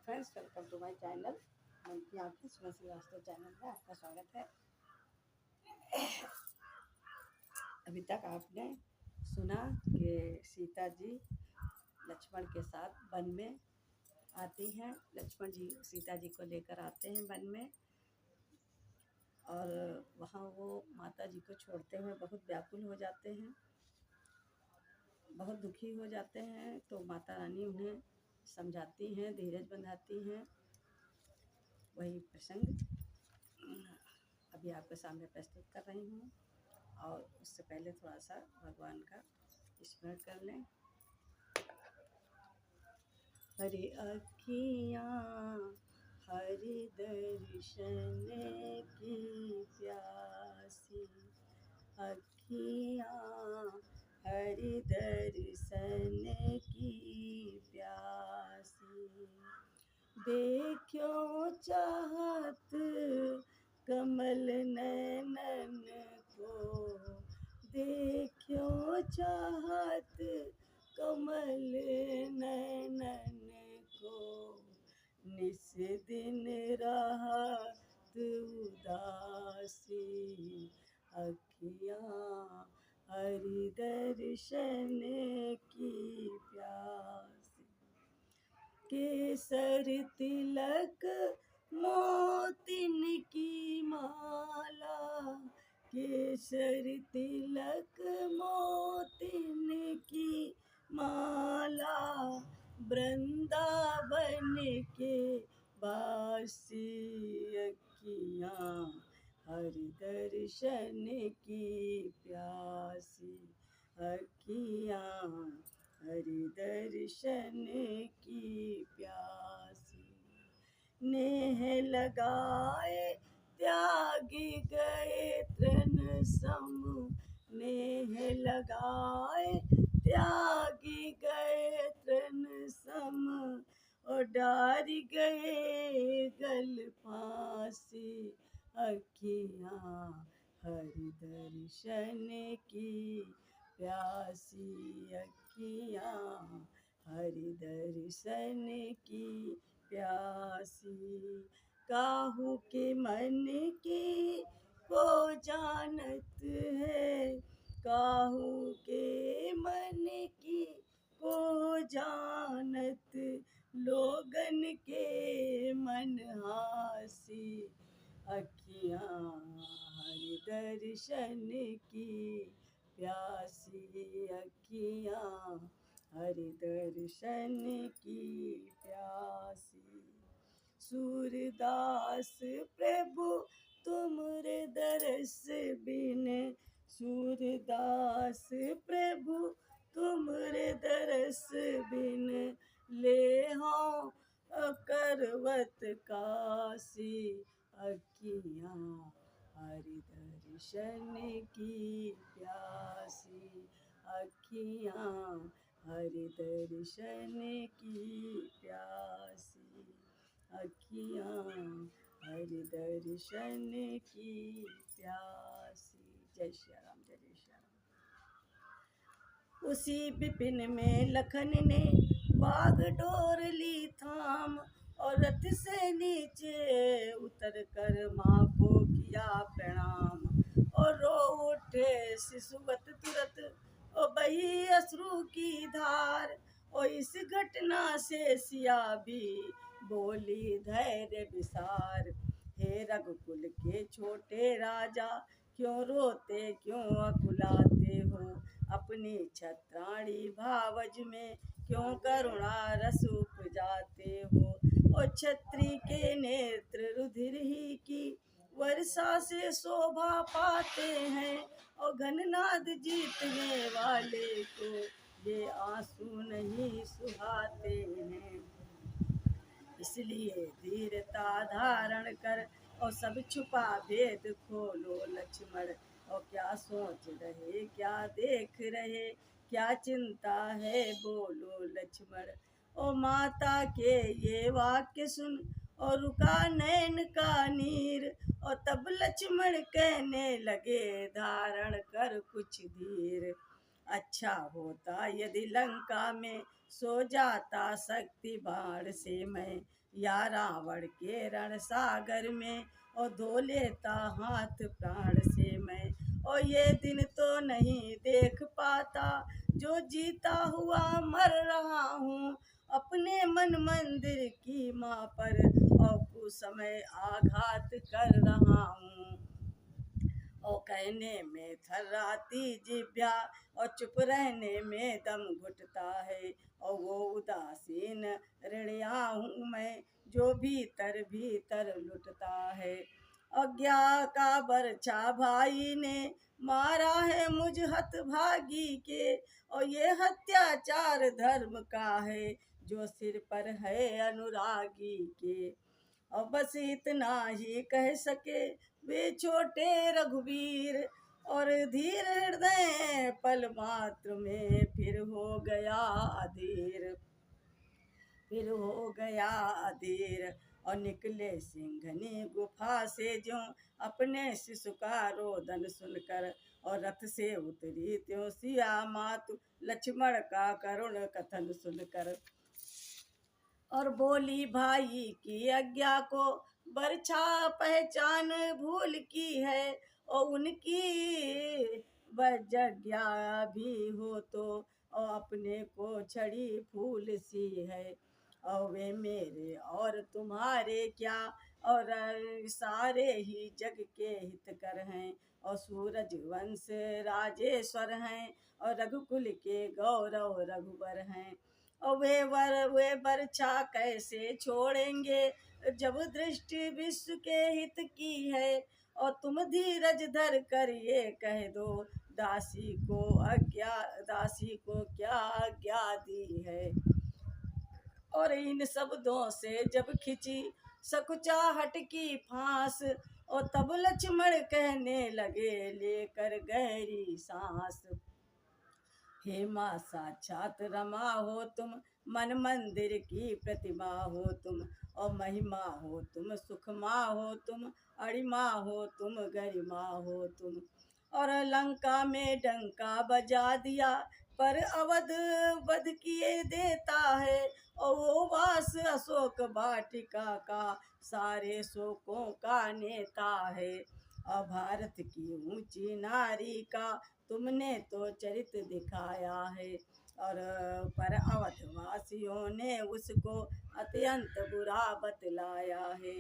Friends, welcome to my channel. मन की आंखें सुना श्रीवास्तव चैनल में आपका स्वागत है। अभी तक आपने सुना कि सीता जी लक्ष्मण के साथ वन में आती हैं। लक्ष्मण जी सीता जी को लेकर आते हैं वन में, और वहाँ वो माता जी को छोड़ते हुए बहुत व्याकुल हो जाते हैं, बहुत दुखी हो जाते हैं। तो माता रानी उन्हें समझाती हैं, धीरज बंधाती हैं। वही प्रसंग अभी आपके सामने प्रस्तुत कर रही हूँ। और उससे पहले थोड़ा सा भगवान का स्मरण कर लें। हरि अखियाँ हरि दर्शन की प्यासी, अखियाँ हरि दर्शन की प्यासी। देखो चाहत कमल नैनन को, देखो चाहत कमल नैनन को। निस दिन राहत उदासी, अखियाँ हरि दर्शन की प्यासी। केसर तिलक मोतिन की माला, केसर तिलक मोतिन की माला। वृंदावन के वासी, अखियाँ हरि दर्शन की प्यासी, अखियाँ हरि दर्शन की प्यासी। नेह लगाए त्याग गए तृण सम, नेह लगाए त्याग गए तृण सम। और डार गए गल फांसी, अखियाँ हरि दर्शन की प्यासी, अखियाँ हरि दर्शन की प्यासी। काहू के मन की को जानत है, काहू के मन की को जानत। लोगन के मन हासी, अखियाँ हरि दर्शन की प्यासी, अखियाँ हरि दर्शन की प्यासी। सूरदास प्रभु तुमरे दरस बिन, सूरदास प्रभु तुमरे दरस बिन। ले हों करवत कासी, अखियाँ हरि दर्शन की प्यासी, अखियाँ हरि दर्शन की प्यासी, अखियाँ हरि दर्शन की प्यासी। जय श्री राम, जय श्री राम। उसी विपिन में लखन ने बाग डोर ली थाम, और रथ से नीचे उतर कर माँ को किया प्रणाम। और रो उठे शिशुवत तुरत, और बही अश्रु की धार। और इस घटना से सिया भी बोली धैर्य विसार। हे रघुकुल के छोटे राजा, क्यों रोते क्यों अकुलाते हो। अपनी छत्राणी भावज में क्यों करुणा रस उपजाते हो। और क्षत्रि के नेत्र रुधिर ही की वर्षा से शोभा पाते हैं। और घननाद जीतने वाले को ये आंसू नहीं सुहाते हैं। इसलिए धीरता धारण कर, और सब छुपा भेद खोलो लक्ष्मण। और क्या सोच रहे क्या देख रहे, क्या चिंता है बोलो लक्ष्मण। और माता के ये वाक्य सुन, और रुका नैन का नीर। और तब लक्ष्मण कहने लगे धारण कर कुछ धीर। अच्छा होता यदि लंका में सो जाता शक्ति बाण से मैं, या रावण के रण सागर में, और धो लेता हाथ प्राण से मैं। और ये दिन तो नहीं देख पाता, जो जीता हुआ मर रहा हूँ, अपने मन मंदिर की माँ पर, और कुसमय आघात कर रहा हूँ। और कहने में थर्राती जिभ्या, और चुप रहने में दम घुटता है। और वो उदासीन ऋणिया हूँ मैं, जो भीतर भीतर लुटता है। अज्ञा का बरछा भाई ने मारा है मुझ हतभागी के, और ये हत्याचार धर्म का है, जो सिर पर है अनुरागी के। और बस इतना ही कह सके वे छोटे रघुवीर, और धीर हृदय पल मात्र में फिर हो गया अधीर, फिर हो गया अधीर। और निकले सिंघनी गुफा से ज्यों, अपने शिशु का रोदन सुनकर, और रथ से उतरी त्यों सिया मातु, लक्ष्मण का करुण कथन सुनकर। और बोली भाई की आज्ञा को बरछा पहचान भूल की है, और उनकी बजज्ञा भी हो तो, और अपने को छड़ी फूल सी है। और वे मेरे और तुम्हारे क्या, और सारे ही जग के हितकर हैं, और सूरज वंश राजेश्वर हैं, और रघुकुल के गौरव रघुवर हैं। और वे बरछा कैसे छोड़ेंगे, जब दृष्टि विश्व के हित की है। और तुम धीरज धर कर ये कह दो, दासी को क्या आज्ञा दी है। और इन शब्दों से जब खिंची सकुचाहट की फांस, और तब लक्ष्मण कहने लगे लेकर गहरी सांस। हे माँ साक्षात रमा हो तुम, मन मंदिर की प्रतिमा हो तुम, और महिमा हो तुम, सुख माँ हो तुम, अणिमा हो तुम, गरिमा हो तुम। और लंका में डंका बजा दिया, पर अवध वध किए देता है। और वो वास अशोक वाटिका का, सारे शोकों का नेता है। और भारत की ऊंची नारी का, तुमने तो चरित्र दिखाया है। और पर अवधवासियों ने उसको अत्यंत बुरा बतलाया है।